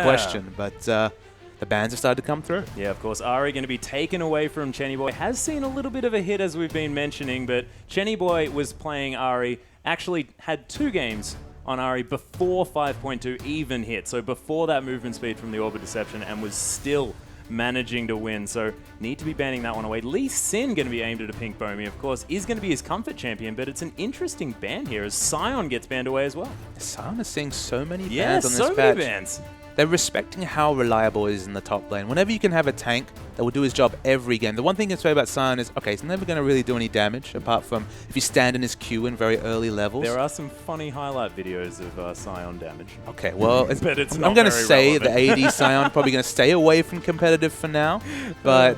question. But the bans have started to come through. Yeah, of course. Ari going to be taken away from Chenny Boy. Has seen a little bit of a hit, as we've been mentioning, but Chenny Boy was playing Ari, actually had 2 games on Ari before 5.2 even hit. So before that movement speed from the Orbit Deception, and was still managing to win. So need to be banning that one away. Lee Sin going to be aimed at a Pink Bomi, of course, is going to be his comfort champion, but it's an interesting ban here as Sion gets banned away as well. Sion is seeing so many bans on this patch. so many bans. They're respecting how reliable he is in the top lane. Whenever you can have a tank that will do his job every game. The one thing you can say about Sion is, okay, he's never going to really do any damage, apart from if you stand in his queue in very early levels. There are some funny highlight videos of Sion damage. Okay, well, but it's I'm going to say relevant. the AD Sion probably going to stay away from competitive for now, but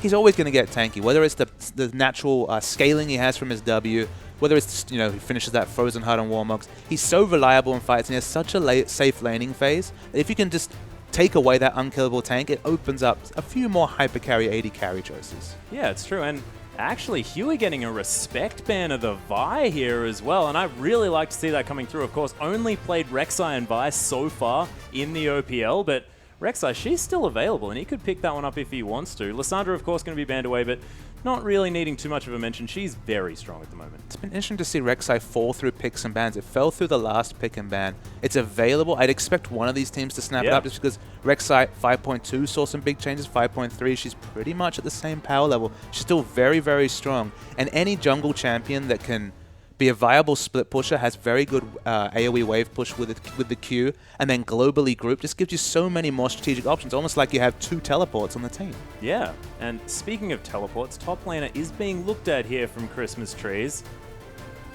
he's always going to get tanky. Whether it's the natural scaling he has from his W, whether it's, he finishes that Frozen Heart on Warmogs, he's so reliable in fights and he has such a safe laning phase that if you can just take away that unkillable tank, it opens up a few more hyper carry AD carry choices. Yeah, it's true. And actually, Huey getting a respect ban of the Vi here as well. And I really like to see that coming through. Of course, only played Rek'Sai and Vi so far in the OPL, but Rek'Sai, she's still available, and he could pick that one up if he wants to. Lissandra, of course, going to be banned away, but not really needing too much of a mention. She's very strong at the moment. It's been interesting to see Rek'Sai fall through picks and bans. It fell through the last pick and ban. It's available. I'd expect one of these teams to snap it up just because Rek'Sai 5.2 saw some big changes. 5.3, she's pretty much at the same power level. She's still very, very strong. And any jungle champion that can be a viable split pusher has very good AoE wave push with the Q, and then globally grouped. Just gives you so many more strategic options, almost like you have 2 teleports on the team. Yeah, and speaking of teleports, top laner is being looked at here from Christmas Trees,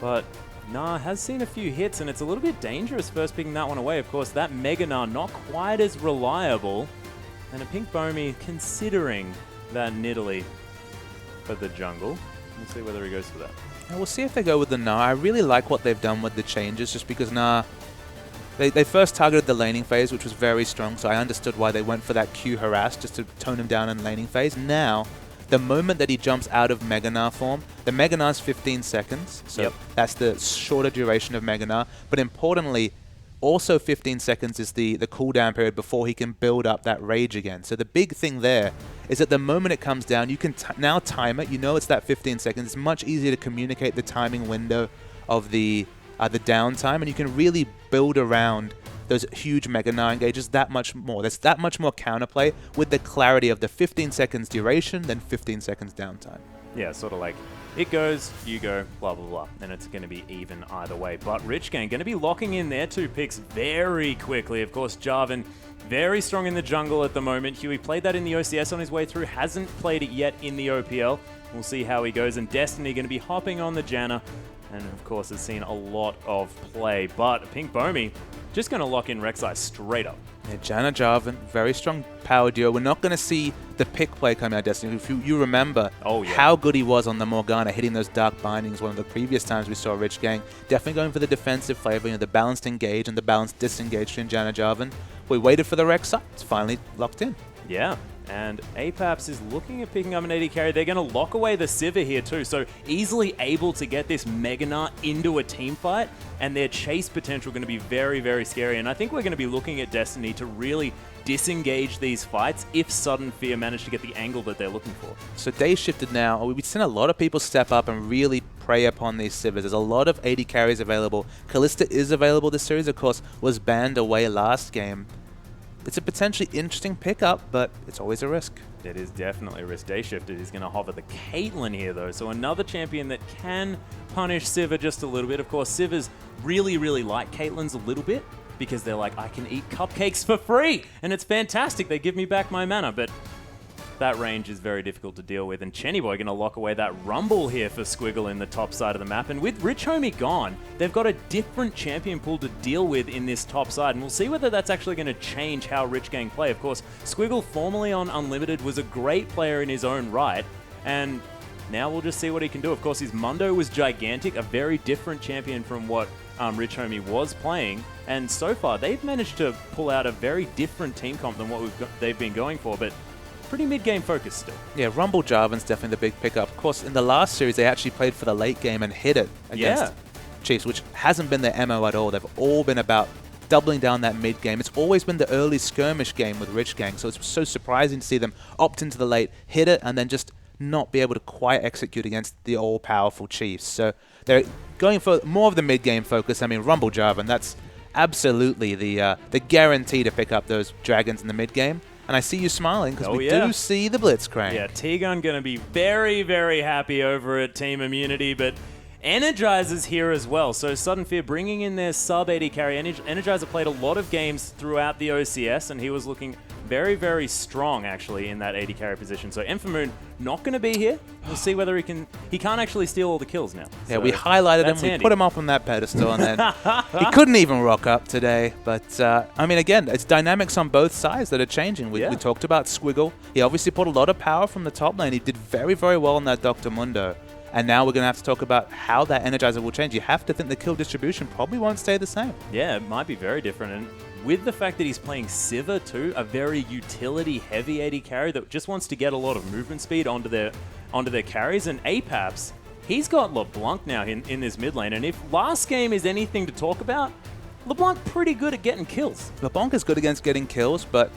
but Nah has seen a few hits, and it's a little bit dangerous first picking that one away. Of course, that Mega Nah not quite as reliable, and a Pink Bomi considering that Nidalee for the jungle. We'll see whether he goes for that. Yeah, we'll see if they go with the Nah. I really like what they've done with the changes, just because Nah, they first targeted the laning phase, which was very strong, so I understood why they went for that Q harass, just to tone him down in laning phase. Now, the moment that he jumps out of Mega Nah form, the Mega Nah's 15 seconds, so that's the shorter duration of Mega Nah, but importantly, also 15 seconds is the cooldown period before he can build up that rage again. So the big thing there is that the moment it comes down, you can now time it. You know it's that 15 seconds. It's much easier to communicate the timing window of the downtime, and you can really build around those huge Mega Nah engages that much more. There's that much more counterplay with the clarity of the 15 seconds duration, then 15 seconds downtime. Yeah, sort of like it goes, you go, blah, blah, blah. And it's going to be even either way. But Rich Gang going to be locking in their 2 picks very quickly. Of course, Jarvan very strong in the jungle at the moment. Huey played that in the OCS on his way through. Hasn't played it yet in the OPL. We'll see how he goes. And Destiny going to be hopping on the Janna. And of course, has seen a lot of play. But Pink Bomi just going to lock in Rek'Sai straight up. Yeah, Janna Jarvan, very strong power duo. We're not going to see the pick play coming out of Destiny. If you remember how good he was on the Morgana, hitting those dark bindings one of the previous times we saw Rich Gang. Definitely going for the defensive flavor, the balanced engage and the balanced disengage in Janna Jarvan. We waited for the Rek'Sai. It's finally locked in. Yeah. And Apaps is looking at picking up an AD carry. They're going to lock away the Sivir here too, so easily able to get this Mega Nah into a team fight, and their chase potential going to be very, very scary. And I think we're going to be looking at Destiny to really disengage these fights if Sudden Fear manage to get the angle that they're looking for. So day shifted now. We've seen a lot of people step up and really prey upon these Sivirs. There's a lot of AD carries available. Kalista is available this series, of course, was banned away last game. It's a potentially interesting pickup, but it's always a risk. It is definitely a risk. Day Shifted is going to hover the Caitlyn here, though. So another champion that can punish Sivir just a little bit. Of course, Sivers really, really like Caitlyn's a little bit because they're like, I can eat cupcakes for free, and it's fantastic. They give me back my mana, but that range is very difficult to deal with. And Chenny Boy going to lock away that Rumble here for Squiggle in the top side of the map. And with Rich Homie gone, they've got a different champion pool to deal with in this top side. And we'll see whether that's actually going to change how Rich Gang play. Of course, Squiggle, formerly on Unlimited, was a great player in his own right. And now we'll just see what he can do. Of course, his Mundo was gigantic, a very different champion from what Rich Homie was playing. And so far, they've managed to pull out a very different team comp than what they've been going for. But pretty mid-game focus still. Yeah, Rumble Jarvan's definitely the big pickup. Of course, in the last series, they actually played for the late game and hit it against Chiefs, which hasn't been their MO at all. They've all been about doubling down that mid game. It's always been the early skirmish game with Rich Gang, so it's so surprising to see them opt into the late, hit it, and then just not be able to quite execute against the all-powerful Chiefs. So they're going for more of the mid-game focus. I mean, Rumble Java, and that's absolutely the guarantee to pick up those dragons in the mid-game. And I see you smiling because we do see the Blitzcrank. Yeah, T-Gun going to be very, very happy over at Team Immunity, but Energizer's here as well. So Sudden Fear bringing in their sub-80 carry. Energizer played a lot of games throughout the OCS, and he was looking very, very strong, actually, in that 80 carry position. So Enfamoon not going to be here. We'll see whether he can't actually steal all the kills now. Yeah, so we highlighted him, we put him up on that pedestal, and then he couldn't even rock up today. But, I mean, again, it's dynamics on both sides that are changing. We talked about Squiggle. He obviously put a lot of power from the top lane. He did very, very well on that Dr. Mundo. And now we're going to have to talk about how that Energizer will change. You have to think the kill distribution probably won't stay the same. Yeah, it might be very different. And with the fact that he's playing Sivir too, a very utility-heavy AD carry that just wants to get a lot of movement speed onto their carries. And Apaps, he's got LeBlanc now in this mid lane. And if last game is anything to talk about, LeBlanc pretty good at getting kills. LeBlanc is good against getting kills, but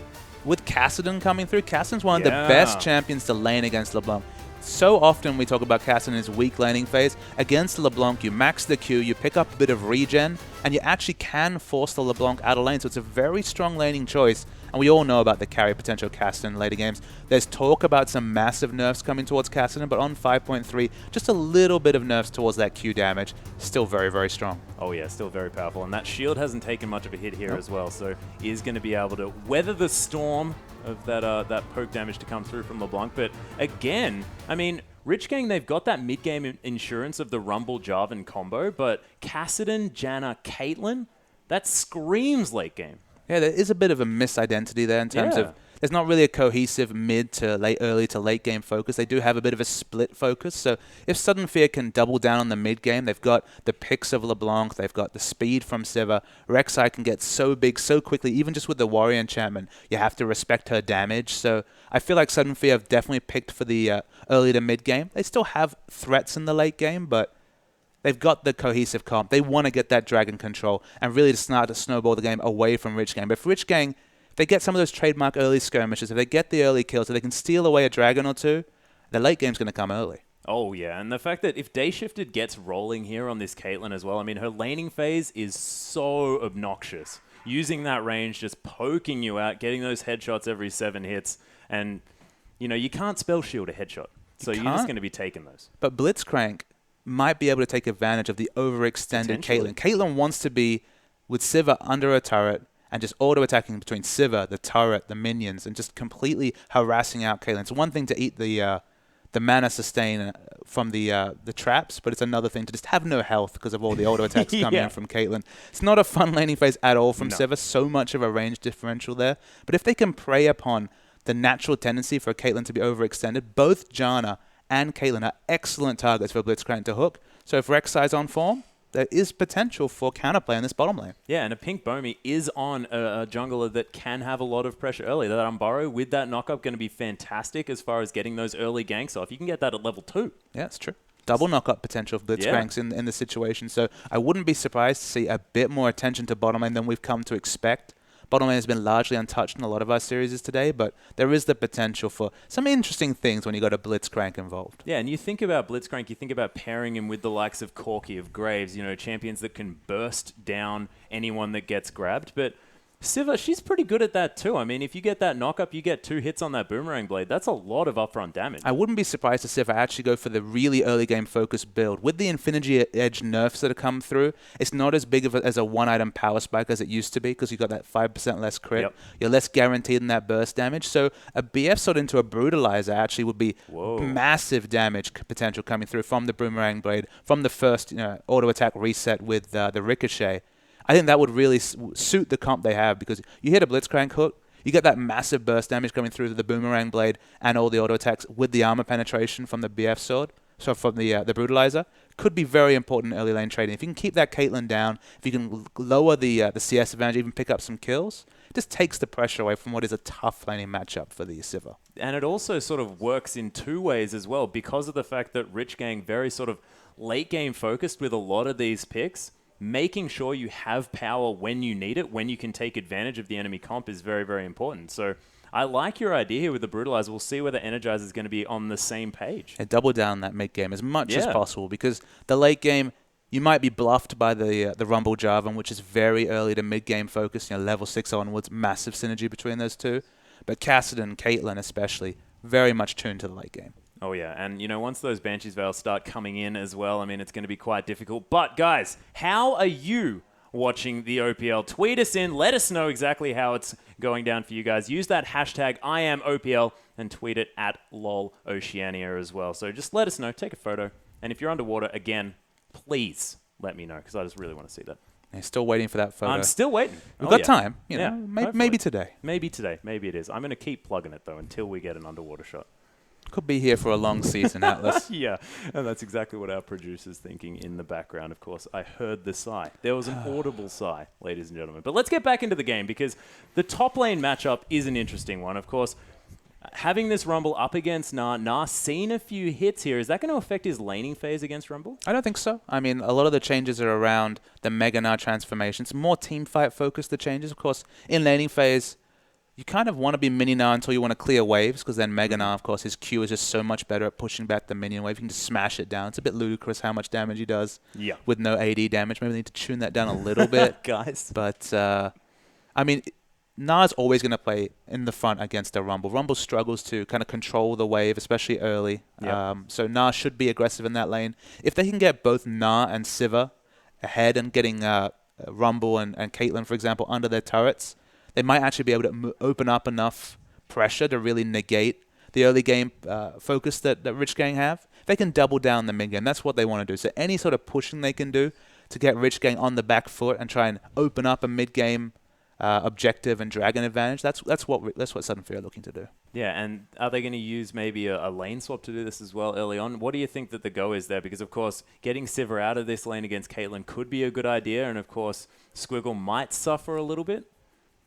with Kassadin coming through, Kassadin's one of the best champions to lane against LeBlanc. So often we talk about Kassadin in his weak laning phase. Against LeBlanc, you max the Q, you pick up a bit of regen, and you actually can force the LeBlanc out of lane. So it's a very strong laning choice. And we all know about the carry potential of Kassadin in later games. There's talk about some massive nerfs coming towards Kassadin, but on 5.3, just a little bit of nerfs towards that Q damage. Still very, very strong. Oh yeah, still very powerful. And that shield hasn't taken much of a hit here as well. So he is going to be able to weather the storm of that poke damage to come through from LeBlanc. But again, I mean, Rich Gang, they've got that mid-game insurance of the Rumble Jarvan combo, but Kassadin, Janna, Caitlyn, that screams late game. Yeah, there is a bit of a misidentity there in terms of there's not really a cohesive mid to late, early to late game focus. They do have a bit of a split focus. So if Sudden Fear can double down on the mid game, they've got the picks of LeBlanc, they've got the speed from Sivir. Rek'Sai can get so big so quickly, even just with the Warrior enchantment. You have to respect her damage. So I feel like Sudden Fear have definitely picked for the early to mid game. They still have threats in the late game, but they've got the cohesive comp. They want to get that dragon control and really to start to snowball the game away from Rich Gang. But if Rich Gang, if they get some of those trademark early skirmishes, if they get the early kills, if they can steal away a dragon or two, the late game's going to come early. Oh, yeah. And the fact that if Day Shifted gets rolling here on this Caitlyn as well, I mean, her laning phase is so obnoxious. Using that range, just poking you out, getting those headshots every 7 hits. And, you know, you can't spell shield a headshot. So you're just going to be taking those. But Blitzcrank might be able to take advantage of the overextended Caitlyn. Caitlyn wants to be with Sivir under a turret and just auto-attacking between Sivir, the turret, the minions, and just completely harassing out Caitlyn. It's one thing to eat the mana sustain from the traps, but it's another thing to just have no health because of all the auto-attacks coming in from Caitlyn. It's not a fun laning phase at all from Sivir. So much of a range differential there. But if they can prey upon the natural tendency for Caitlyn to be overextended, both Janna and Caitlyn are excellent targets for Blitzcrank to hook. So if Rek'Sai's on form, there is potential for counterplay in this bottom lane. Yeah, and a Pink Bomi is on a jungler that can have a lot of pressure early. That Umbaro with that knockup going to be fantastic as far as getting those early ganks off. You can get that at level 2. Yeah, it's true. Double knockup potential for Blitzcranks in the situation. So I wouldn't be surprised to see a bit more attention to bottom lane than we've come to expect. Bottom lane has been largely untouched in a lot of our series today, but there is the potential for some interesting things when you got a Blitzcrank involved. Yeah, and you think about Blitzcrank, you think about pairing him with the likes of Corki, of Graves, you know, champions that can burst down anyone that gets grabbed, but Sivir, she's pretty good at that too. I mean, if you get that knockup, you get 2 hits on that Boomerang Blade. That's a lot of upfront damage. I wouldn't be surprised to see if I actually go for the really early game focus build. With the Infinity Edge nerfs that have come through, it's not as big of as a one-item power spike as it used to be because you've got that 5% less crit. Yep. You're less guaranteed in that burst damage. So a BF sword into a Brutalizer actually would be massive damage potential coming through from the Boomerang Blade, from the first auto-attack reset with the Ricochet. I think that would really suit the comp they have because you hit a Blitzcrank hook, you get that massive burst damage coming through the Boomerang Blade and all the auto attacks with the armor penetration from the BF sword, so from the Brutalizer, could be very important in early lane trading. If you can keep that Caitlyn down, if you can lower the CS advantage, even pick up some kills, it just takes the pressure away from what is a tough laning matchup for the Sivir. And it also sort of works in 2 ways as well because of the fact that Rich Gang very sort of late game focused with a lot of these picks. making sure you have power when you need it, when you can take advantage of the enemy comp is very, very important. So I like your idea here with the Brutalizer. We'll see whether Energizer is going to be on the same page. And double down that mid game as much as possible, because the late game, you might be bluffed by the Rumble Jarvan, which is very early to mid game focus. Level 6 onwards, massive synergy between those two. But Kassadin, Caitlyn especially, very much tuned to the late game. Oh, yeah. And, once those Banshee's Veils start coming in as well, I mean, it's going to be quite difficult. But, guys, how are you watching the OPL? Tweet us in. Let us know exactly how it's going down for you guys. Use that hashtag #IamOPL and tweet it at LOLOceania as well. So just let us know. Take a photo. And if you're underwater, again, please let me know, because I just really want to see that. You're still waiting for that photo. I'm still waiting. We've got time. Maybe today. Maybe today. Maybe it is. I'm going to keep plugging it, though, until we get an underwater shot. Could be here for a long season, Atlas. Yeah, and that's exactly what our producer's thinking in the background, of course. I heard the sigh. There was an audible sigh, ladies and gentlemen. But let's get back into the game, because the top lane matchup is an interesting one. Of course, having this Rumble up against Nah seen a few hits here. Is that going to affect his laning phase against Rumble? I don't think so. I mean, a lot of the changes are around the Mega Nah transformations. More team fight focused, the changes. Of course, in laning phase, you kind of want to be mini Nah until you want to clear waves, because then Mega Nah, of course, his Q is just so much better at pushing back the minion wave. You can just smash it down. It's a bit ludicrous how much damage he does with no AD damage. Maybe they need to tune that down a little bit. Guys. But, I mean, Nah's always going to play in the front against a Rumble. Rumble struggles to kind of control the wave, especially early. So Nah should be aggressive in that lane. If they can get both Nah and Siva ahead and getting Rumble and Caitlyn, for example, under their turrets, they might actually be able to open up enough pressure to really negate the early game focus that Rich Gang have. If they can double down the mid game, that's what they want to do. So any sort of pushing they can do to get Rich Gang on the back foot and try and open up a mid game objective and dragon advantage, that's what Sudden Fear are looking to do. Yeah, and are they going to use maybe a lane swap to do this as well early on? What do you think that the go is there? Because, of course, getting Sivir out of this lane against Caitlyn could be a good idea, and, of course, Squiggle might suffer a little bit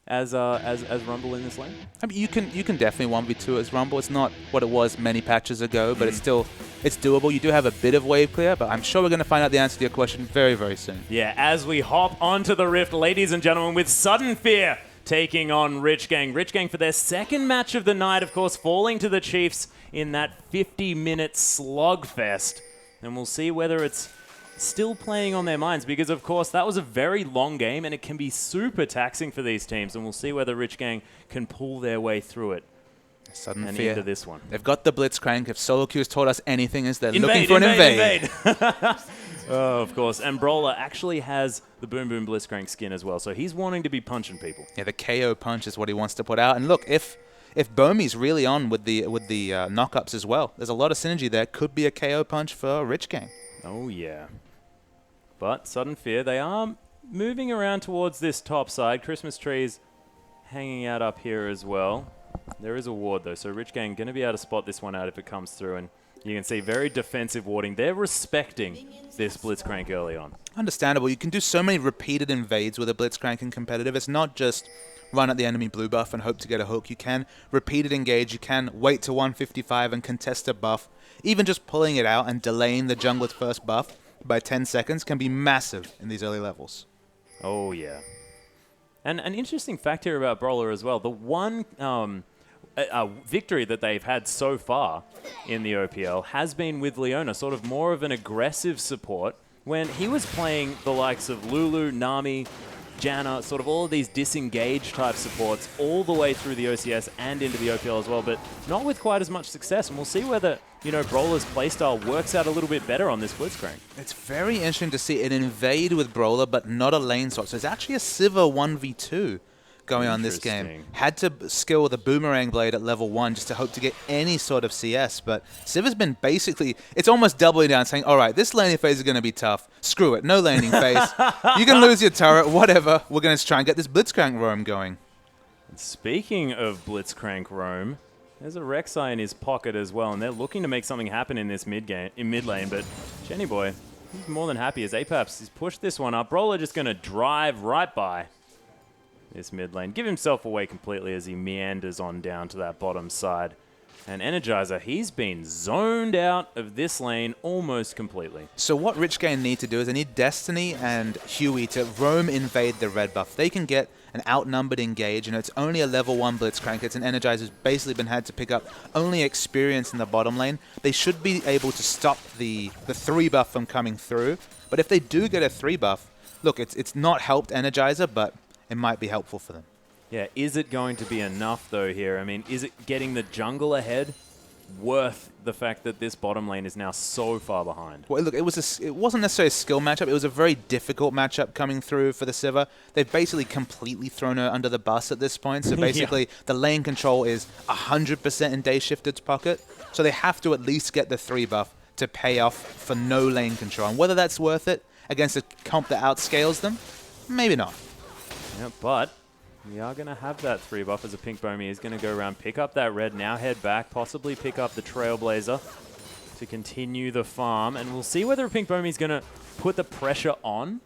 as Rumble in this lane. I mean, you can definitely 1v2 as Rumble. It's not what it was many patches ago, but it's doable. You do have a bit of wave clear, but I'm sure we're going to find out the answer to your question very, very soon. Yeah, as we hop onto the Rift, ladies and gentlemen, with Sudden Fear taking on Rich Gang. Rich Gang for their second match of the night, of course, falling to the Chiefs in that 50-minute slugfest. And we'll see whether it's still playing on their minds, because, of course, that was a very long game, and it can be super taxing for these teams. And we'll see whether Rich Gang can pull their way through it. Sudden Fear. Into this one. They've got the Blitzcrank. If Solo Q has taught us anything, is they're looking for an invade. Oh, of course. And Brawler actually has the Boom Boom Blitzcrank skin as well, so he's wanting to be punching people. Yeah, the KO punch is what he wants to put out. And look, if Bomey's really on with the knockups as well, there's a lot of synergy there. Could be a KO punch for Rich Gang. Oh, yeah. But Sudden Fear, they are moving around towards this top side. Christmas trees hanging out up here as well. There is a ward, though, so Rich Gang going to be able to spot this one out if it comes through. And you can see very defensive warding. They're respecting this Blitzcrank early on. Understandable. You can do so many repeated invades with a Blitzcrank in competitive. It's not just run at the enemy blue buff and hope to get a hook. You can repeated engage. You can wait to 155 and contest a buff. Even just pulling it out and delaying the jungler's first buff by 10 seconds can be massive in these early levels. Oh, yeah. And an interesting fact here about Brawler as well. The one victory that they've had so far in the OPL has been with Leona, sort of more of an aggressive support, when he was playing the likes of Lulu, Nami, Janna, sort of all of these disengage type supports all the way through the OCS and into the OPL as well, but not with quite as much success. And we'll see whether, Brawler's playstyle works out a little bit better on this Blitzcrank. It's very interesting to see an invade with Brawler, but not a lane swap. So it's actually a Sivir 1v2 going on this game. Had to skill the Boomerang Blade at level 1 just to hope to get any sort of CS, but Sivir's been basically, it's almost doubling down, saying, all right, this laning phase is going to be tough. Screw it, no laning phase. You can lose your turret, whatever. We're going to try and get this Blitzcrank roam going. And speaking of Blitzcrank roam, there's a Rek'Sai in his pocket as well, and they're looking to make something happen in this mid lane, but Jenny Boy, he's more than happy as Apex has pushed this one up. Brawler just going to drive right by this mid lane. Give himself away completely as he meanders on down to that bottom side. And Energizer, he's been zoned out of this lane almost completely. So what Rich Gang need to do is they need Destiny and Huey to roam invade the red buff. They can get an outnumbered engage, and it's only a level 1 Blitzcrank. It's an Energizer's basically been had to pick up only experience in the bottom lane. They should be able to stop the 3 buff from coming through. But if they do get a 3 buff, look, it's not helped Energizer, but it might be helpful for them. Yeah, is it going to be enough, though, here? I mean, is it getting the jungle ahead worth the fact that this bottom lane is now so far behind? Well, look, it wasn't necessarily a skill matchup. It was a very difficult matchup coming through for the Sivir. They've basically completely thrown her under the bus at this point. So basically, the lane control is 100% in Day Shifted's pocket. So they have to at least get the 3 buff to pay off for no lane control. And whether that's worth it against a comp that outscales them, maybe not. Yeah, but we are going to have that 3 buff as a Pink Bomi is going to go around, pick up that red, now head back, possibly pick up the Trailblazer to continue the farm. And we'll see whether Pink Bomi is going to put the pressure on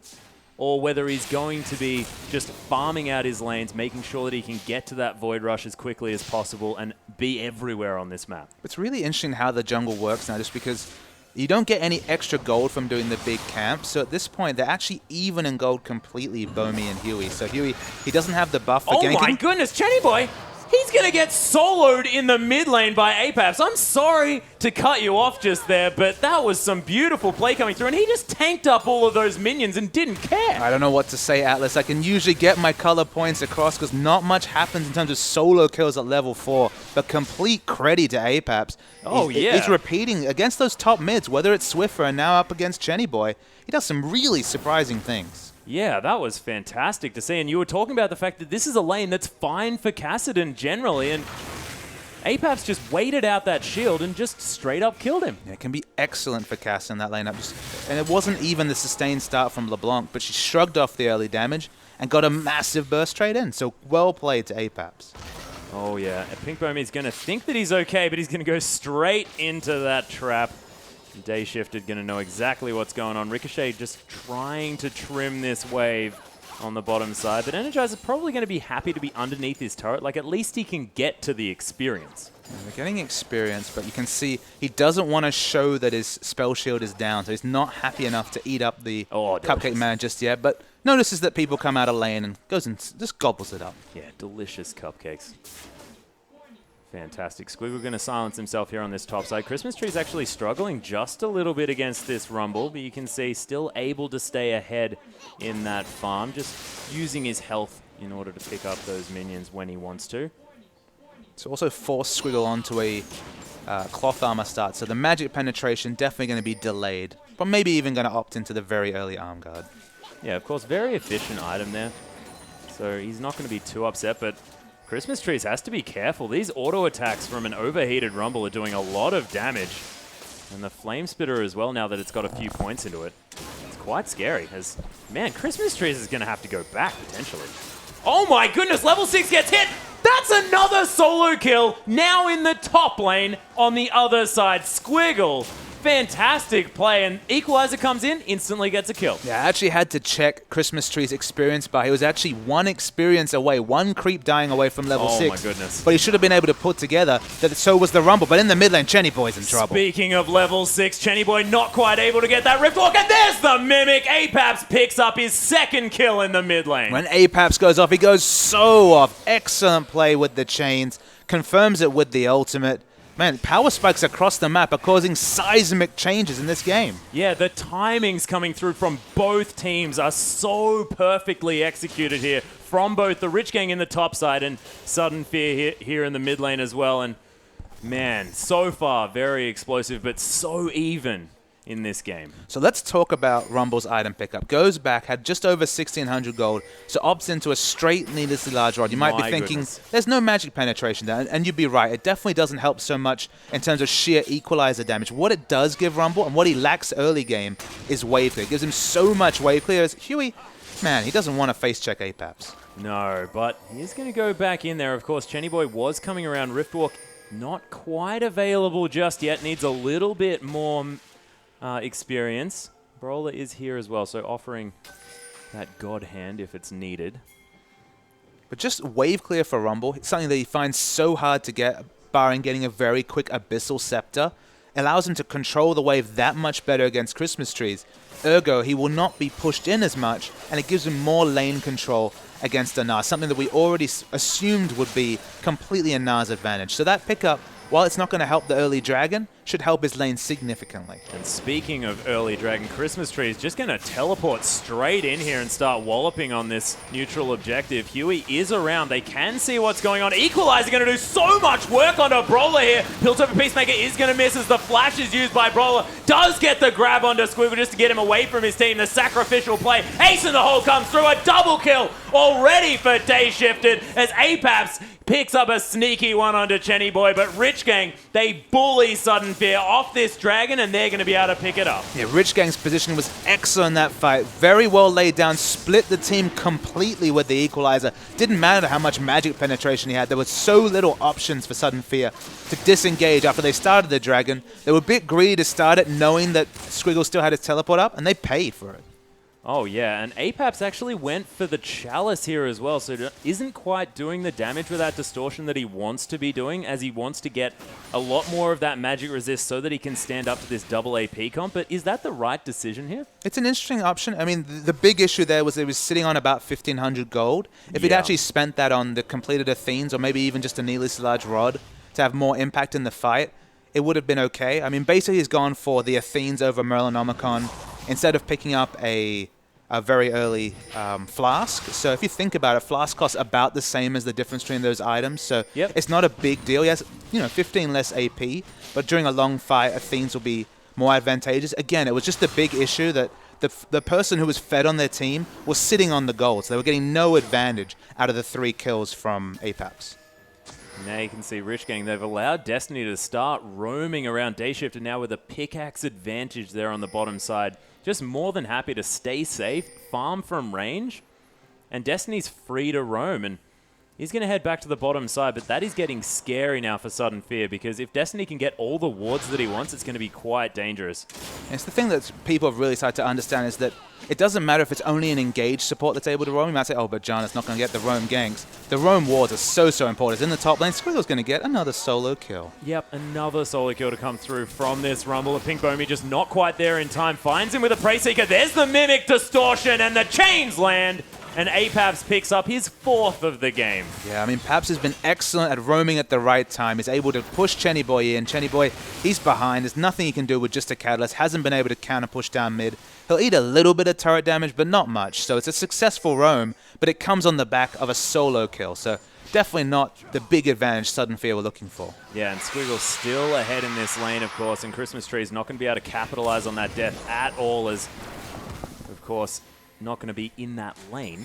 or whether he's going to be just farming out his lanes, making sure that he can get to that Void Rush as quickly as possible and be everywhere on this map. It's really interesting how the jungle works now, just because you don't get any extra gold from doing the big camp. So at this point, they're actually even in gold completely, Bomi and Huey. So Huey, he doesn't have the buff for ganking. Oh my goodness, Chenny Boy! He's going to get soloed in the mid lane by Apaps. I'm sorry to cut you off just there, but that was some beautiful play coming through, and he just tanked up all of those minions and didn't care. I don't know what to say, Atlas. I can usually get my color points across because not much happens in terms of solo kills at level 4, but complete credit to Apaps. Oh, yeah. He's repeating against those top mids, whether it's Swiffer and now up against Chenny Boy. He does some really surprising things. Yeah, that was fantastic to see. And you were talking about the fact that this is a lane that's fine for Kassadin generally, and Apaps just waited out that shield and just straight up killed him. Yeah, it can be excellent for Cass in that lineup. And it wasn't even the sustained start from LeBlanc, but she shrugged off the early damage and got a massive burst trade in. So well played to Apaps. Oh, yeah. Pink Bomi is going to think that he's okay, but he's going to go straight into that trap. Day Shifted going to know exactly what's going on. Ricochet just trying to trim this wave on the bottom side. But Energizer probably going to be happy to be underneath his turret. Like, at least he can get to the experience. Yeah, they're getting experience, but you can see he doesn't want to show that his spell shield is down. So he's not happy enough to eat up the Cupcake Man just yet. But notices that people come out of lane and goes and just gobbles it up. Yeah, delicious cupcakes. Fantastic. Squiggle going to silence himself here on this top side. Christmas Tree's actually struggling just a little bit against this Rumble, but you can see still able to stay ahead in that farm, just using his health in order to pick up those minions when he wants to. It's also forced Squiggle onto a cloth armor start, so the magic penetration definitely going to be delayed, but maybe even going to opt into the very early arm guard. Yeah, of course, very efficient item there, so he's not going to be too upset, but Christmas Trees has to be careful. These auto attacks from an overheated Rumble are doing a lot of damage. And the Flame Spitter as well, now that it's got a few points into it. It's quite scary. As, man, Christmas Trees is going to have to go back, potentially. Oh my goodness, level 6 gets hit! That's another solo kill, now in the top lane on the other side. Squiggle, fantastic play, and Equalizer comes in, instantly gets a kill. Yeah, I actually had to check Christmas Tree's experience bar. He was actually 1 experience away, 1 creep dying away from level 6. Oh my goodness. But he should have been able to put together that so was the Rumble. But in the mid lane, Chenny Boy's in trouble. Speaking of level 6, Chenny Boy not quite able to get that Rift Walk, and there's the Mimic! Apaps picks up his 2nd kill in the mid lane. When Apaps goes off, he goes so off. Excellent play with the chains. Confirms it with the ultimate. Man, power spikes across the map are causing seismic changes in this game. Yeah, the timings coming through from both teams are so perfectly executed here from both the Rich Gang in the top side and Sudden Fear here in the mid lane as well. And man, so far very explosive, but so even in this game. So let's talk about Rumble's item pickup. Goes back, had just over 1,600 gold, so opts into a straight needlessly large rod. You might be thinking, there's no magic penetration there, and you'd be right. It definitely doesn't help so much in terms of sheer equalizer damage. What it does give Rumble, and what he lacks early game, is wave clear. It gives him so much wave clear. As Huey, man, he doesn't want to face check Apaps. No, but he's going to go back in there. Of course, Chenny Boy was coming around. Riftwalk not quite available just yet. Needs a little bit more experience. Brawler is here as well, so offering that God Hand if it's needed. But just wave clear for Rumble, it's something that he finds so hard to get. sparring, getting a very quick Abyssal Scepter, allows him to control the wave that much better against Christmas trees. Ergo, he will not be pushed in as much, and it gives him more lane control against a Nas, something that we already assumed would be completely a Nas advantage. So that pickup, while it's not going to help the early dragon, should help his lane significantly. And speaking of early dragon, Christmas Tree is just going to teleport straight in here and start walloping on this neutral objective. Huey is around. They can see what's going on. Equalizer going to do so much work onto Brawler here. Piltover Peacemaker is going to miss as the flash is used by Brawler. Does get the grab onto Squiggle just to get him away from his team. The sacrificial play. Ace in the hole comes through. A double kill already for Day Shifted as Apaps picks up a sneaky one onto Chenny Boy, but Rich Gang, they bully Sudden Fear off this dragon, and they're going to be able to pick it up. Yeah, Rich Gang's position was excellent in that fight. Very well laid down, split the team completely with the equalizer. Didn't matter how much magic penetration he had. There were so little options for Sudden Fear to disengage after they started the dragon. They were a bit greedy to start it, knowing that Squiggle still had his teleport up, and they paid for it. Oh, yeah, and Apaps actually went for the Chalice here as well, so isn't quite doing the damage with that distortion that he wants to be doing, as he wants to get a lot more of that magic resist so that he can stand up to this double AP comp. But is that the right decision here? It's an interesting option. I mean, the big issue there was he was sitting on about 1,500 gold. If he'd actually spent that on the completed Athenes, or maybe even just a needlessly large rod to have more impact in the fight, it would have been okay. I mean, basically he's gone for the Athenes over Merlinomicon instead of picking up a very early flask. So if you think about it, flask costs about the same as the difference between those items. So it's not a big deal. He has 15 less AP, but during a long fight, Athenes will be more advantageous. Again, it was just a big issue that the person who was fed on their team was sitting on the gold. So they were getting no advantage out of the 3 kills from Apaps. Now you can see Rich Gang, they've allowed Destiny to start roaming around Day Shift, and now with a pickaxe advantage there on the bottom side. Just more than happy to stay safe, farm from range, and Destiny's free to roam, and he's going to head back to the bottom side, but that is getting scary now for Sudden Fear, because if Destiny can get all the wards that he wants, it's going to be quite dangerous. And it's the thing that people have really started to understand is that it doesn't matter if it's only an engaged support that's able to roam. You might say, oh, but Janna's not going to get the roam ganks. The roam wards are so important. It's in the top lane. Squiggle's going to get another solo kill. Yep, another solo kill to come through from this Rumble. A Pink Bomi just not quite there in time. Finds him with a Prey Seeker. There's the Mimic Distortion, and the chains land. And Apaps picks up his 4th of the game. Yeah, I mean, Paps has been excellent at roaming at the right time. He's able to push Chenny Boy in. Chenny Boy, he's behind. There's nothing he can do with just a Catalyst. Hasn't been able to counter push down mid. He'll eat a little bit of turret damage, but not much. So it's a successful roam, but it comes on the back of a solo kill. So definitely not the big advantage Sudden Fear were looking for. Yeah, and Squiggle's still ahead in this lane, of course, and Christmas Tree is not going to be able to capitalize on that death at all, as, of course, not going to be in that lane.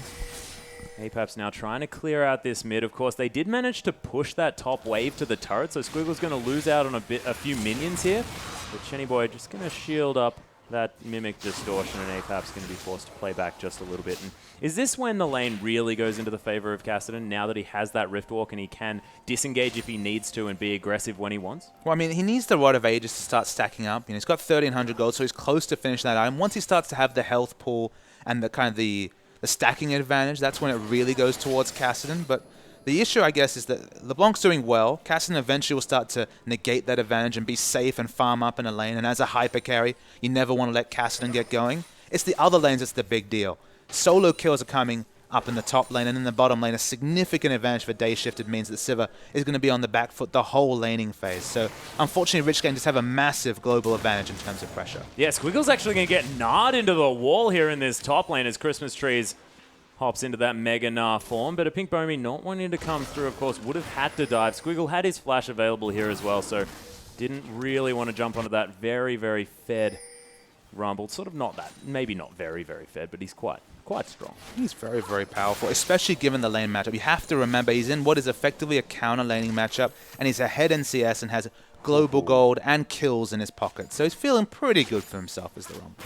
Apaps now trying to clear out this mid. Of course, they did manage to push that top wave to the turret, so Squiggle's going to lose out on a few minions here. But Chenny Boy just going to shield up that Mimic Distortion, and Apaps going to be forced to play back just a little bit. And is this when the lane really goes into the favor of Cassidy, now that he has that Rift Walk and he can disengage if he needs to and be aggressive when he wants? Well, I mean, he needs the Rod of Ages to start stacking up. He's got 1,300 gold, so he's close to finishing that item. Once he starts to have the health pool and the kind of the stacking advantage, that's when it really goes towards Cassidy. But the issue, I guess, is that LeBlanc's doing well. Cassidy eventually will start to negate that advantage and be safe and farm up in a lane. And as a hyper carry, you never want to let Cassidy get going. It's the other lanes that's the big deal. Solo kills are coming up in the top lane, and in the bottom lane, a significant advantage for Day Shifted means that Sivir is going to be on the back foot the whole laning phase. So, unfortunately, Rich Gang just have a massive global advantage in terms of pressure. Yeah, Squiggle's actually going to get gnawed into the wall here in this top lane as Christmas Trees hops into that Mega Gnar form, but a Pink Bomi not wanting to come through, of course, would have had to dive. Squiggle had his flash available here as well, so didn't really want to jump onto that very, very fed Rumble. Sort of not that, maybe not very, very fed, but he's quite strong. He's very, very powerful, especially given the lane matchup. You have to remember he's in what is effectively a counter laning matchup, and he's ahead in CS and has global gold and kills in his pocket. So he's feeling pretty good for himself as the Rumble.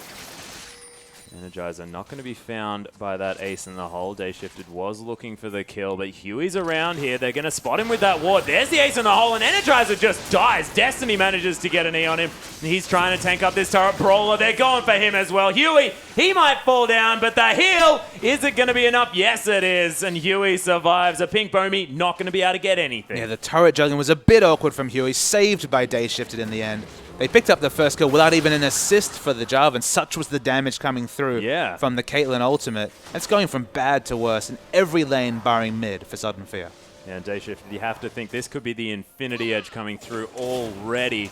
Energizer not going to be found by that ace in the hole. Day Shifted was looking for the kill, but Huey's around here. They're going to spot him with that ward. There's the ace in the hole, and Energizer just dies. Destiny manages to get an E on him. He's trying to tank up this turret. Brawler, they're going for him as well. Huey, he might fall down, but the heal, is it going to be enough? Yes, it is, and Huey survives. A pink Bomi not going to be able to get anything. Yeah, the turret juggling was a bit awkward from Huey, saved by Day Shifted in the end. They picked up the first kill without even an assist for the Jarvan. Such was the damage coming through from the Caitlyn ultimate. It's going from bad to worse in every lane barring mid for Sudden Fear. Yeah, and Day Shifted, you have to think this could be the Infinity Edge coming through already.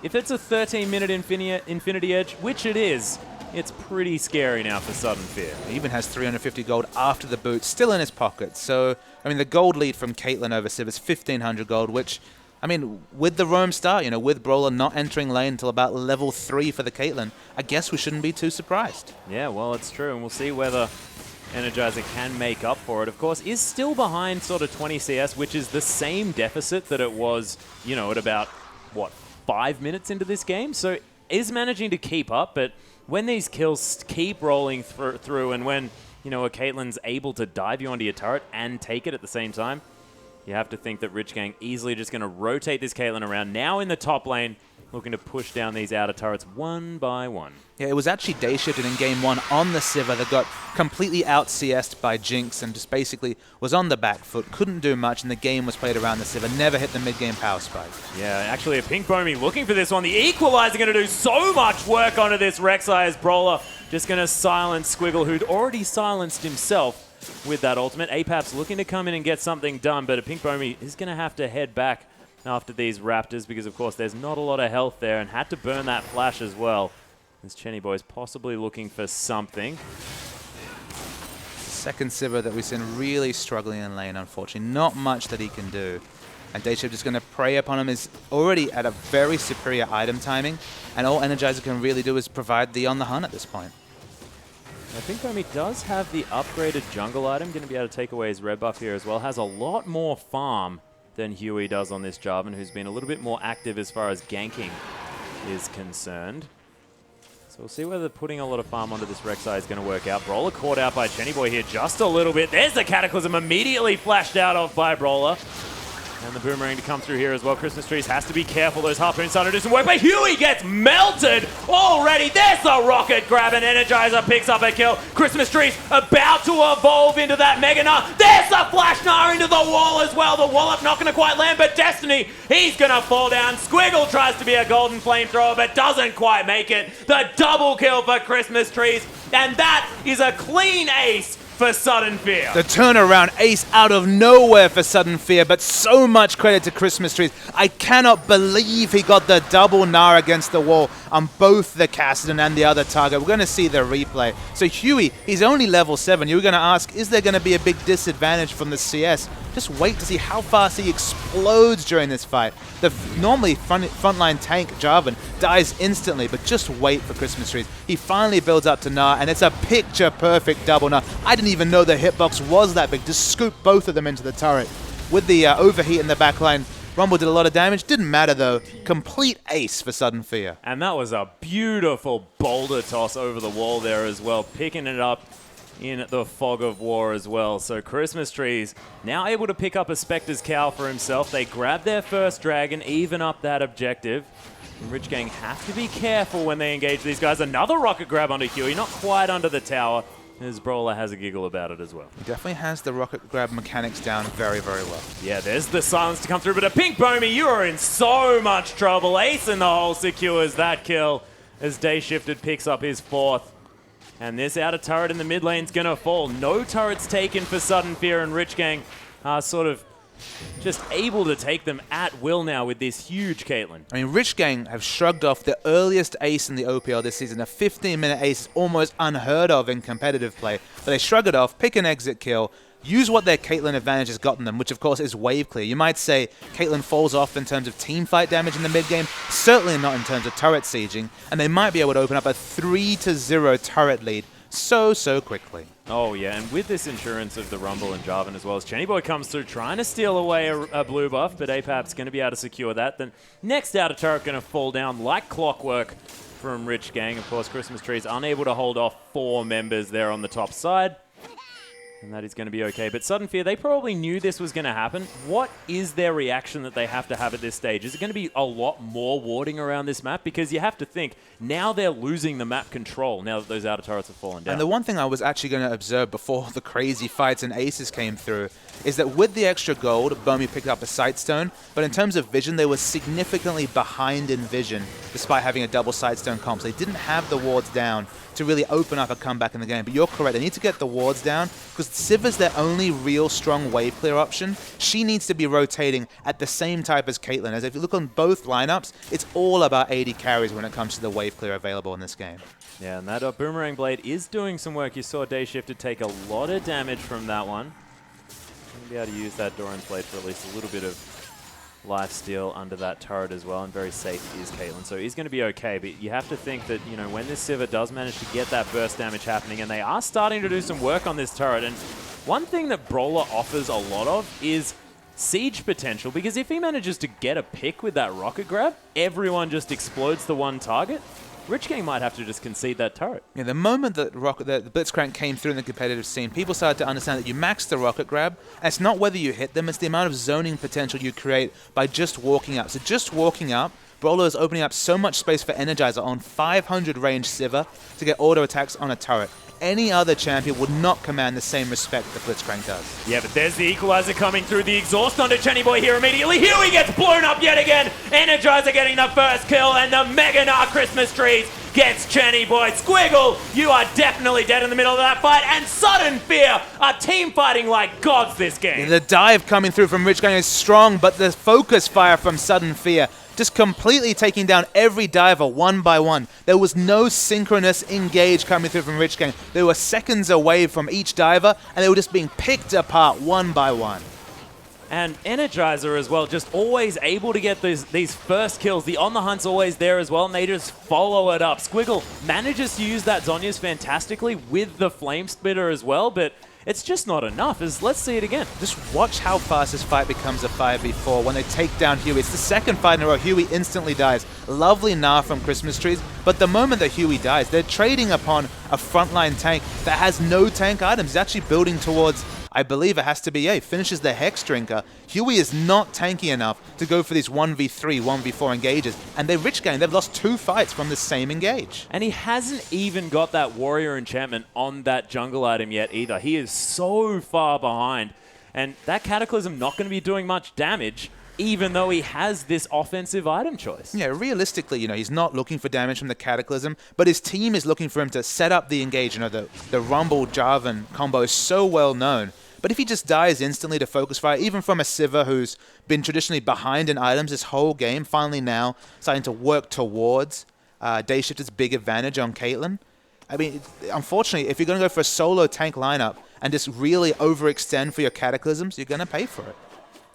If it's a 13-minute Infinity Edge, which it is, it's pretty scary now for Sudden Fear. He even has 350 gold after the boot, still in his pocket. So, I mean, the gold lead from Caitlyn over Civ is 1,500 gold, which, I mean, with the roam start, with Brawler not entering lane until about level 3 for the Caitlyn, I guess we shouldn't be too surprised. Yeah, well, it's true, and we'll see whether Energizer can make up for it. Of course, is still behind sort of 20 CS, which is the same deficit that it was, at about, 5 minutes into this game? So is managing to keep up, but when these kills keep rolling through and when, a Caitlyn's able to dive you onto your turret and take it at the same time, you have to think that Rich Gang easily just going to rotate this Caitlyn around. Now in the top lane, looking to push down these outer turrets one by one. Yeah, it was actually Day Shifted in game 1 on the Sivir that got completely out-CS'd by Jinx and just basically was on the back foot, couldn't do much, and the game was played around the Sivir, never hit the mid-game power spike. Yeah, actually a Pink Bomi looking for this one. The Equalizer going to do so much work onto this Rek'Sai as Brawler just going to silence Squiggle, who'd already silenced himself with that ultimate. Apap's looking to come in and get something done, but a Pink Bomi is going to have to head back after these Raptors because, of course, there's not a lot of health there and had to burn that flash as well. This Chenny boy's possibly looking for something. Second Sivir that we've seen really struggling in lane, unfortunately. Not much that he can do. And Dayship just going to prey upon him. Is already at a very superior item timing, and all Energizer can really do is provide the on the hunt at this point. I think Bomi does have the upgraded jungle item, going to be able to take away his red buff here as well. Has a lot more farm than Huey does on this Jarvan, who's been a little bit more active as far as ganking is concerned. So we'll see whether putting a lot of farm onto this Rek'Sai is going to work out. Brawler caught out by Chenny Boy here just a little bit. There's the Cataclysm immediately flashed out of by Brawler. And the Boomerang to come through here as well. Christmas Trees has to be careful. Those Harpoons starting to do some work, but Huey gets melted already. There's the rocket grab, and Energizer picks up a kill. Christmas Trees about to evolve into that Mega Gnar. There's the Flash Gnar into the wall as well. The Wallop not going to quite land, but Destiny, he's going to fall down. Squiggle tries to be a golden flamethrower, but doesn't quite make it. The double kill for Christmas Trees, and that is a clean ace for Sudden Fear. The turnaround ace out of nowhere for Sudden Fear, but so much credit to Christmas Trees. I cannot believe he got the double Gnar against the wall on both the Kassadin and the other target. We're going to see the replay. So Huey, he's only level 7. You were going to ask, is there going to be a big disadvantage from the CS? Just wait to see how fast he explodes during this fight. The normally frontline tank Jarvan dies instantly, but just wait for Christmas Trees. He finally builds up to Gnar, and it's a picture-perfect double Gnar. I didn't even know the hitbox was that big. Just scoop both of them into the turret. With the overheat in the backline, Rumble did a lot of damage. Didn't matter, though. Complete ace for Sudden Fear. And that was a beautiful boulder toss over the wall there as well, picking it up in the fog of war as well. So Christmas Trees now able to pick up a Spectre's Cowl for himself. They grab their first dragon, even up that objective. And Rich Gang have to be careful when they engage these guys. Another rocket grab onto Huey, not quite under the tower. His Brawler has a giggle about it as well. He definitely has the rocket grab mechanics down very, very well. Yeah, there's the silence to come through, but a Pink Bomi, you are in so much trouble. Ace in the hole secures that kill as Day Shifted picks up his 4th. And this outer turret in the mid lane's going to fall. No turrets taken for Sudden Fear, and Rich Gang are sort of just able to take them at will now with this huge Caitlyn. I mean, Rich Gang have shrugged off the earliest ace in the OPL this season. A 15-minute ace is almost unheard of in competitive play. But they shrug it off, pick an exit kill, use what their Caitlyn advantage has gotten them, which of course is wave clear. You might say Caitlyn falls off in terms of team fight damage in the mid game, certainly not in terms of turret sieging, and they might be able to open up a 3-0 turret lead so quickly. Oh yeah, and with this insurance of the Rumble and Jarvan as well, as Chenny Boy comes through trying to steal away a blue buff, but Apap's going to be able to secure that. The next outer turret going to fall down like clockwork from Rich Gang. Of course, Christmas Tree is unable to hold off 4 members there on the top side. And that is going to be okay. But Sudden Fear, they probably knew this was going to happen. What is their reaction that they have to have at this stage? Is it going to be a lot more warding around this map? Because you have to think, now they're losing the map control now that those outer turrets have fallen down. And the one thing I was actually going to observe before the crazy fights and aces came through is that with the extra gold, Bomi picked up a Sightstone, but in terms of vision, they were significantly behind in vision, despite having a double Sightstone comp. So they didn't have the wards down to really open up a comeback in the game. But you're correct, they need to get the wards down, because Siv's their only real strong wave clear option. She needs to be rotating at the same type as Caitlyn. As if you look on both lineups, it's all about AD carries when it comes to the wave clear available in this game. Yeah, and that Boomerang Blade is doing some work. You saw Day Shifted take a lot of damage from that one. Going to be able to use that Doran's Blade for at least a little bit of life steal under that turret as well, and very safe is Caitlyn. So he's going to be okay, but you have to think that, you know, when this Sivir does manage to get that burst damage happening, and they are starting to do some work on this turret, and one thing that Brawler offers a lot of is siege potential, because if he manages to get a pick with that rocket grab, everyone just explodes the one target. Rich Gang might have to just concede that turret. Yeah, the moment that the Blitzcrank came through in the competitive scene, people started to understand that you max the rocket grab, and it's not whether you hit them, it's the amount of zoning potential you create by just walking up. So just walking up, Brawler is opening up so much space for Energizer on 500 range Sivir to get auto attacks on a turret. Any other champion would not command the same respect that Blitzcrank does. Yeah, but there's the equalizer coming through. The exhaust onto Chenny Boy here immediately. Huey gets blown up yet again. Energizer getting the first kill, and the Mega Gnar Christmas Trees gets Chenny Boy. Squiggle, you are definitely dead in the middle of that fight, and Sudden Fear are team fighting like gods this game. Yeah, the dive coming through from Rich Gang is strong, but the focus fire from Sudden Fear just completely taking down every diver one by one. There was no synchronous engage coming through from Rich Gang. They were seconds away from each diver, and they were just being picked apart one by one. And Energizer as well, just always able to get these first kills. The On The Hunt's always there as well, and they just follow it up. Squiggle manages to use that Zhonya's fantastically with the Flame Splitter as well, but it's just not enough. Let's see it again. Just watch how fast this fight becomes a 5v4 when they take down Huey. It's the second fight in a row. Huey instantly dies. Lovely Gnar from Christmas Trees, but the moment that Huey dies, they're trading upon a frontline tank that has no tank items. It's actually building towards, I believe it has to be, finishes the Hex Drinker. Huey is not tanky enough to go for these 1v3, 1v4 engages. And they're Rich Gang. They've lost 2 fights from the same engage. And he hasn't even got that Warrior Enchantment on that jungle item yet either. He is so far behind. And that Cataclysm not going to be doing much damage, even though he has this offensive item choice. Yeah, realistically, he's not looking for damage from the Cataclysm, but his team is looking for him to set up the engage. The Rumble Jarvan combo is so well known. But if he just dies instantly to focus fire, even from a Sivir who's been traditionally behind in items this whole game, finally now starting to work towards Day Shifter's big advantage on Caitlyn. I mean, unfortunately, if you're going to go for a solo tank lineup and just really overextend for your Cataclysms, you're going to pay for it.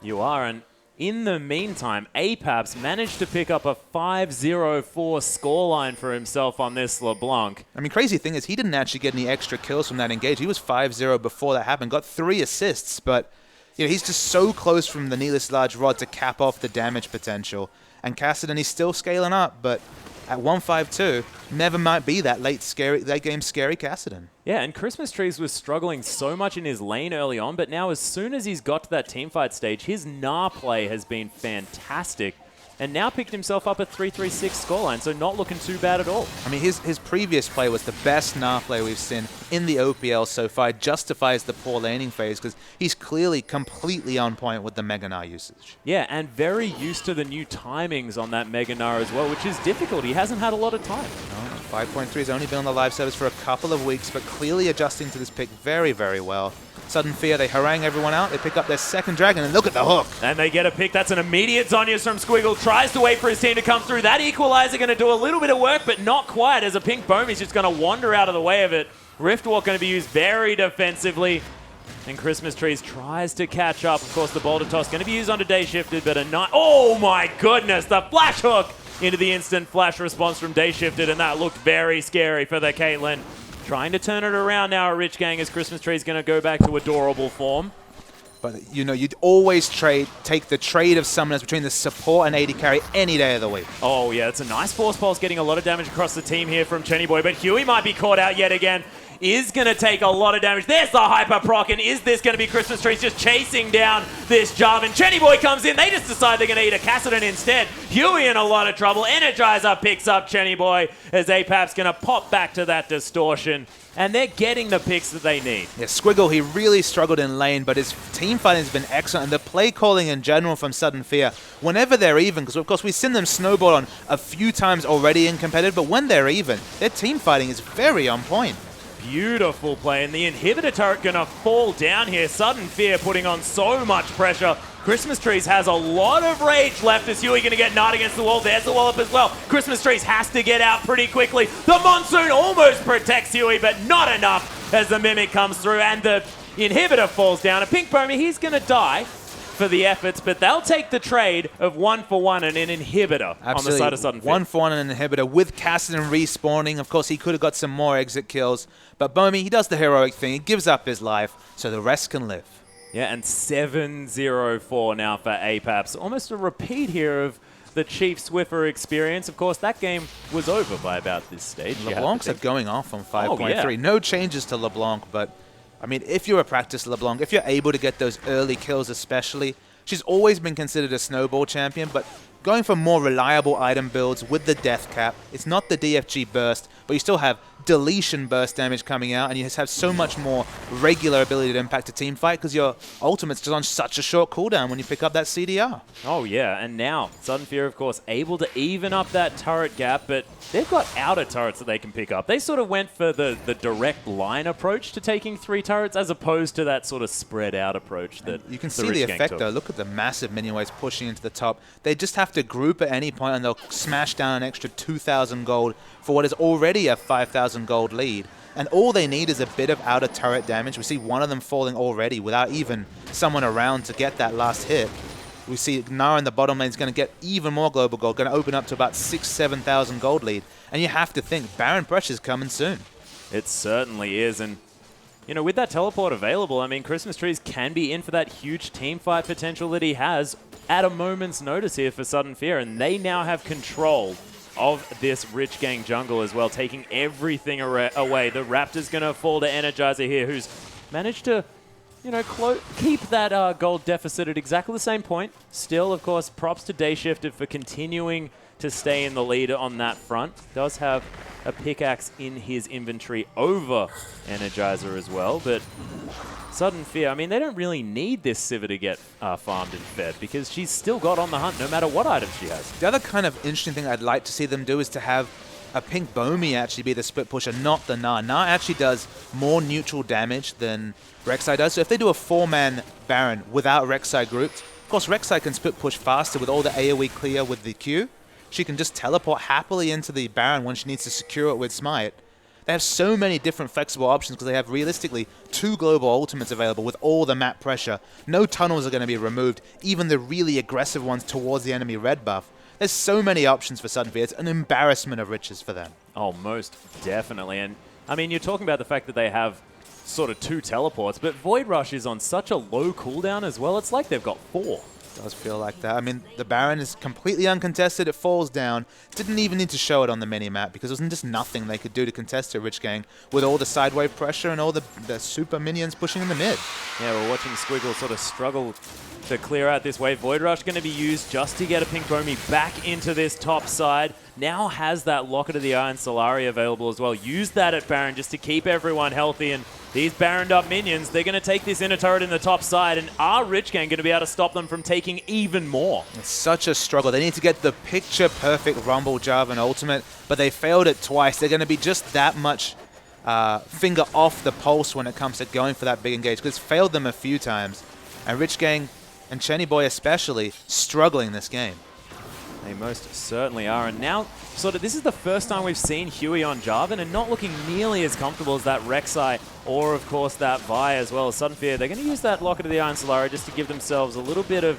You are, and in the meantime, Apaps managed to pick up a 5-0-4 scoreline for himself on this LeBlanc. I mean, crazy thing is he didn't actually get any extra kills from that engage. He was 5-0 before that happened, got 3 assists, but he's just so close from the Needless Large Rod to cap off the damage potential. And Kassadin, he's still scaling up, but at 152, never might be that late game scary Kassadin. Yeah, and Christmas Trees was struggling so much in his lane early on, but now as soon as he's got to that teamfight stage, his Gnar play has been fantastic. And now picked himself up a 3-3-6 scoreline, so not looking too bad at all. I mean, his previous play was the best Gnar play we've seen in the OPL so far. It justifies the poor laning phase because he's clearly completely on point with the Mega Gnar usage. Yeah, and very used to the new timings on that Mega Gnar as well, which is difficult. He hasn't had a lot of time. No, 5.3 has only been on the live service for a couple of weeks, but clearly adjusting to this pick very, very well. Sudden Fear, they harangue everyone out, they pick up their second dragon, and look at the hook. And they get a pick. That's an immediate Zhonya's from Squiggle. Tries to wait for his team to come through. That equalizer going to do a little bit of work, but not quite, as a pink Boom is just going to wander out of the way of it. Riftwalk going to be used very defensively. And Christmas Trees tries to catch up. Of course, the Boulder Toss going to be used on Day Shifted, but oh my goodness, the flash hook into the instant flash response from Day Shifted, and that looked very scary for the Caitlyn. Trying to turn it around now at Rich Gang as Christmas Tree is going to go back to adorable form. But, you know, you'd always take the trade of summoners between the support and AD carry any day of the week. Oh, yeah, it's a nice Force Pulse getting a lot of damage across the team here from Chenny Boy, but Huey might be caught out yet again. Is going to take a lot of damage. There's the Hyper Proc, and is this going to be Christmas Trees just chasing down this Jarvan? Chenny Boy comes in. They just decide they're going to eat a Kassadin instead. Huey in a lot of trouble. Energizer picks up Chenny Boy as Apap's going to pop back to that distortion. And they're getting the picks that they need. Yeah, Squiggle, he really struggled in lane, but his team fighting has been excellent. And the play calling in general from Sudden Fear, whenever they're even, because of course we've seen them snowball on a few times already in competitive, but when they're even, their team fighting is very on point. Beautiful play, and the inhibitor turret gonna fall down here. Sudden Fear putting on so much pressure. Christmas Trees has a lot of rage left as Huey gonna get gnarred against the wall. There's the wall up as well. Christmas Trees has to get out pretty quickly. The Monsoon almost protects Huey, but not enough as the Mimic comes through and the inhibitor falls down. And Pink Bomi, he's gonna die for the efforts, but they'll take the trade of 1-for-1 and an inhibitor. Absolutely. On the side of Sudden Fear. 1-for-1 and an inhibitor with Kassadin respawning. Of course, he could have got some more exit kills, but Bomi, he does the heroic thing. He gives up his life so the rest can live. Yeah, and 7-0-4 now for Apaps. Almost a repeat here of the Chief Swiffer experience. Of course, that game was over by about this stage. LeBlanc's are going off on 5.3. Oh, yeah. No changes to LeBlanc, but I mean, if you're a practice LeBlanc, if you're able to get those early kills especially, she's always been considered a snowball champion, but going for more reliable item builds with the death cap, it's not the DFG burst, but you still have deletion burst damage coming out, and you just have so much more regular ability to impact a team fight because your ultimate's just on such a short cooldown when you pick up that CDR. Oh yeah, and now Sudden Fear, of course, able to even up that turret gap, but they've got outer turrets that they can pick up. They sort of went for the direct line approach to taking 3 turrets as opposed to that sort of spread out approach that you can see the effect though. Look at the massive minion waves pushing into the top. They just have to group at any point and they'll smash down an extra 2,000 gold for what is already a 5,000 gold lead. And all they need is a bit of outer turret damage. We see one of them falling already without even someone around to get that last hit. We see Nara in the bottom lane is going to get even more global gold, going to open up to about 6,000-7,000 gold lead. And you have to think Baron Pressure's coming soon. It certainly is. And, you know, with that teleport available, I mean, Christmas Trees can be in for that huge team fight potential that he has at a moment's notice here for Sudden Fear. And they now have control of this Rich Gang jungle as well, taking everything away. The Raptor's going to fall to Energizer here, who's managed to, you know, keep that gold deficit at exactly the same point. Still, of course, props to Day Shifted for continuing to stay in the lead on that front. Does have a pickaxe in his inventory over Energizer as well, but Sudden Fear, I mean, they don't really need this Sivir to get farmed and fed because she's still got on the hunt no matter what items she has. The other kind of interesting thing I'd like to see them do is to have a Pink Bomi actually be the split pusher, not the Gnar. Gnar actually does more neutral damage than Rek'Sai does. So if they do a 4-man Baron without Rek'Sai grouped, of course Rek'Sai can split push faster with all the AoE clear with the Q. She can just teleport happily into the Baron when she needs to secure it with Smite. They have so many different flexible options because they have realistically 2 global ultimates available with all the map pressure. No tunnels are going to be removed, even the really aggressive ones towards the enemy red buff. There's so many options for Sudden Fear. It's an embarrassment of riches for them. Oh, most definitely. And, I mean, you're talking about the fact that they have sort of 2 teleports, but Void Rush is on such a low cooldown as well. It's like they've got 4. Does feel like that. I mean, the Baron is completely uncontested. It falls down. Didn't even need to show it on the mini-map because there was just nothing they could do to contest it, Rich Gang, with all the sidewave pressure and all the super minions pushing in the mid. Yeah, we're watching Squiggle sort of struggle to clear out this wave. Void Rush going to be used just to get a Pink Bomi back into this top side. Now has that Locket of the Iron Solari available as well. Use that at Baron just to keep everyone healthy. And these Baroned up minions, they're going to take this inner turret in the top side. And are Rich Gang going to be able to stop them from taking even more? It's such a struggle. They need to get the picture-perfect Rumble Jarvan ultimate, but they failed it twice. They're going to be just that much finger off the pulse when it comes to going for that big engage because it's failed them a few times. And Rich Gang and Chenny Boy especially struggling this game. They most certainly are. And now, sort of, this is the first time we've seen Huey on Jarvan and not looking nearly as comfortable as that Rek'Sai or, of course, that Vi as well as Sudden Fear. They're going to use that Locket of the Iron Solari just to give themselves a little bit of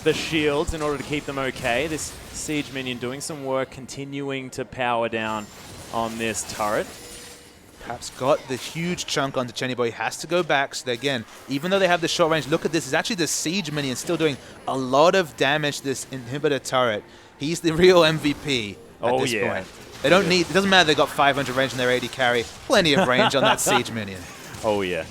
the shields in order to keep them okay. This Siege minion doing some work, continuing to power down on this turret. Apex got the huge chunk onto Chenny Boy. He has to go back. So again, even though they have the short range, look at this. It's actually the Siege minion still doing a lot of damage to this inhibitor turret. He's the real MVP at this point. They don't need, it doesn't matter they got 500 range in their AD carry. Plenty of range on that Siege minion. Oh yeah.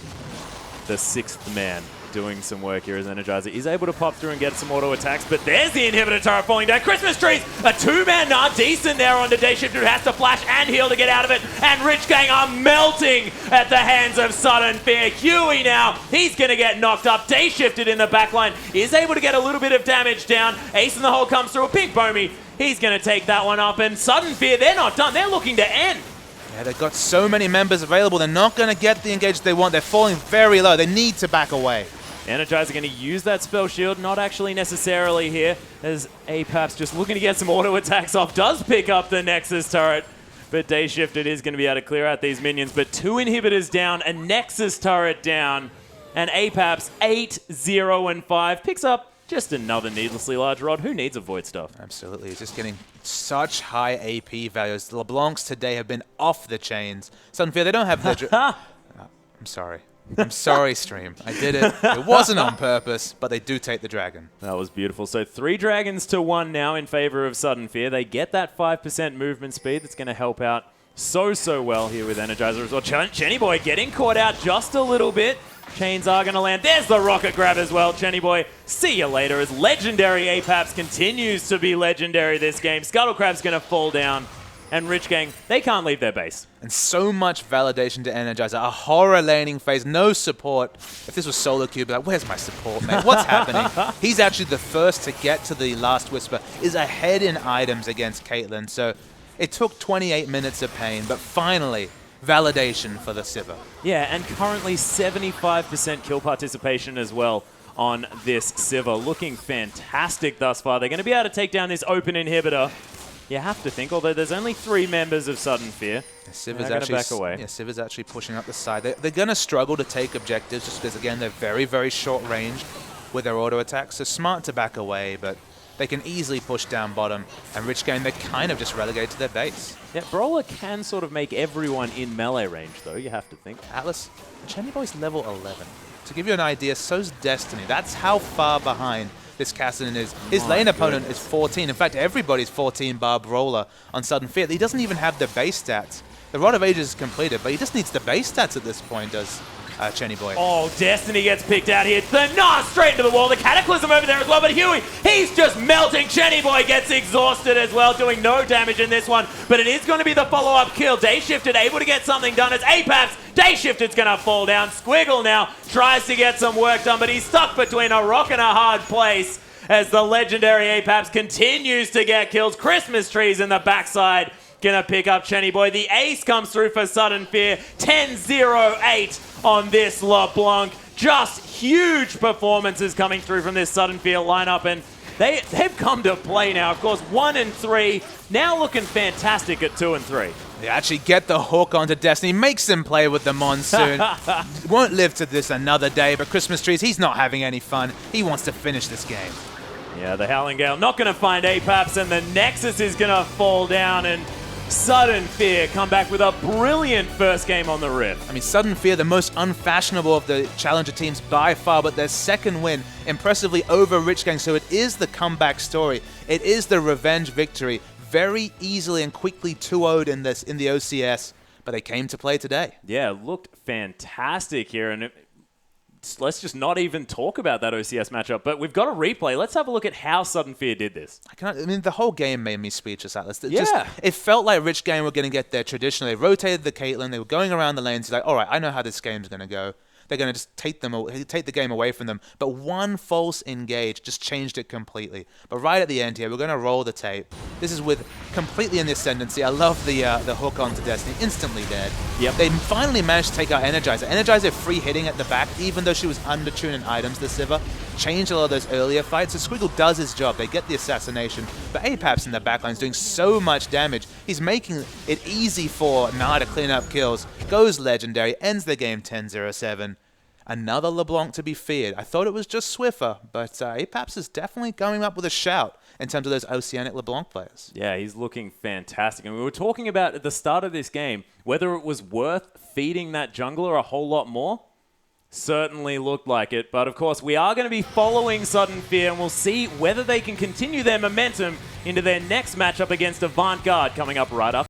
The sixth man doing some work here as Energizer. He's able to pop through and get some auto attacks, but there's the inhibitor turret falling down. Christmas trees, a two-man not decent there on the Day Shifter, who has to flash and heal to get out of it, and Rich Gang are melting at the hands of Sudden Fear. Huey now, he's going to get knocked up. Day Shifted in the backline is able to get a little bit of damage down. Ace in the hole comes through, a big Bomi. He's going to take that one up, and Sudden Fear, they're not done. They're looking to end. Yeah, they've got so many members available. They're not going to get the engage they want. They're falling very low. They need to back away. Energizer going to use that spell shield, not actually necessarily here, as Apex just looking to get some auto attacks off, does pick up the Nexus turret, but Day Shifted is going to be able to clear out these minions, but 2 inhibitors down, a Nexus turret down, and Apex 8, 0, and 5 picks up just another needlessly large rod. Who needs a Void Staff? Absolutely. He's just getting such high AP values. The LeBlancs today have been off the chains. Sudden Fear, they don't have the... I'm sorry. I'm sorry, stream. I did it. It wasn't on purpose, but they do take the dragon. That was beautiful. So 3 dragons to 1 now in favor of Sudden Fear. They get that 5% movement speed that's going to help out so well here with Energizer as well. Chenny Boy getting caught out just a little bit. Chains are going to land. There's the rocket grab as well. Chenny Boy, see you later as legendary Apex continues to be legendary this game. Scuttle Crab's going to fall down. And Rich Gang, they can't leave their base. And so much validation to Energizer. A horror laning phase, no support. If this was Solo Cube, like, where's my support, man? What's happening? He's actually the first to get to the last Whisper, is ahead in items against Caitlyn. So it took 28 minutes of pain, but finally, validation for the Sivir. Yeah, and currently 75% kill participation as well on this Sivir. Looking fantastic thus far. They're going to be able to take down this open inhibitor. You have to think, although there's only 3 members of Sudden Fear. Sivir's actually back away. Yeah, Sivir's actually pushing up the side. They're going to struggle to take objectives just because, again, they're very short range with their auto attacks. So smart to back away, but they can easily push down bottom. And Rich Gang, they're kind of just relegated to their base. Yeah, Brawler can sort of make everyone in melee range, though, you have to think. Atlas, Chenny Boy's level 11. To give you an idea, so's Destiny. That's how far behind this Kassadin is. His lane opponent is 14. In fact, everybody's 14 bar Brawler on Sudden Fear. He doesn't even have the base stats. The Rod of Ages is completed, but he just needs the base stats at this point, does Chenny Boy. Oh, Destiny gets picked out here. The Nas straight into the wall. The Cataclysm over there as well, but Huey, he's just melting. Chenny Boy gets exhausted as well, doing no damage in this one, but it is going to be the follow-up kill. Day Shifted able to get something done as Apex. Day Shifted's going to fall down. Squiggle now tries to get some work done, but he's stuck between a rock and a hard place as the legendary Apex continues to get kills. Christmas trees in the backside gonna pick up Chenny Boy. The ace comes through for Sudden Fear. 10-0-8 on this LeBlanc. Just huge performances coming through from this Sudden Fear lineup, and they've come to play now. Of course, 1 and 3, now looking fantastic at 2 and 3. They actually get the hook onto Destiny, makes him play with the Monsoon. Won't live to this another day, but Christmas Trees, he's not having any fun. He wants to finish this game. Yeah, the Howling Gale not going to find Apex, and the Nexus is going to fall down, and Sudden Fear come back with a brilliant first game on the Rift. I mean, Sudden Fear, the most unfashionable of the challenger teams by far, but their second win impressively over Rich Gang. So it is the comeback story. It is the revenge victory. Very easily and quickly 2-0'd in the OCS, but they came to play today. Yeah, looked fantastic here, and let's just not even talk about that OCS matchup, but we've got a replay. Let's have a look at how Sudden Fear did this. I mean, the whole game made me speechless, Atlas. Yeah. It felt like Rich Gang were going to get there traditionally. They rotated the Caitlyn. They were going around the lanes. It's like, all right, I know how this game's going to go. They're going to just take the game away from them. But one false engage just changed it completely. But right at the end here, we're going to roll the tape. This is with completely in the ascendancy. I love the hook onto Destiny. Instantly dead. Yep. They finally managed to take out Energizer. Energizer free hitting at the back, even though she was under-tuned in items, the Sivir. Changed a lot of those earlier fights. So Squiggle does his job. They get the assassination. But Apex in the backline is doing so much damage. He's making it easy for Na to clean up kills. Goes legendary. Ends the game 10-0-7. Another LeBlanc to be feared. I thought it was just Swiffer, but Apex is definitely going up with a shout. in terms of those Oceanic LeBlanc players. Yeah, he's looking fantastic. And we were talking about at the start of this game whether it was worth feeding that jungler a whole lot more. Certainly looked like it. But of course, we are going to be following Sudden Fear, and we'll see whether they can continue their momentum into their next matchup against Avant Garde coming up right up.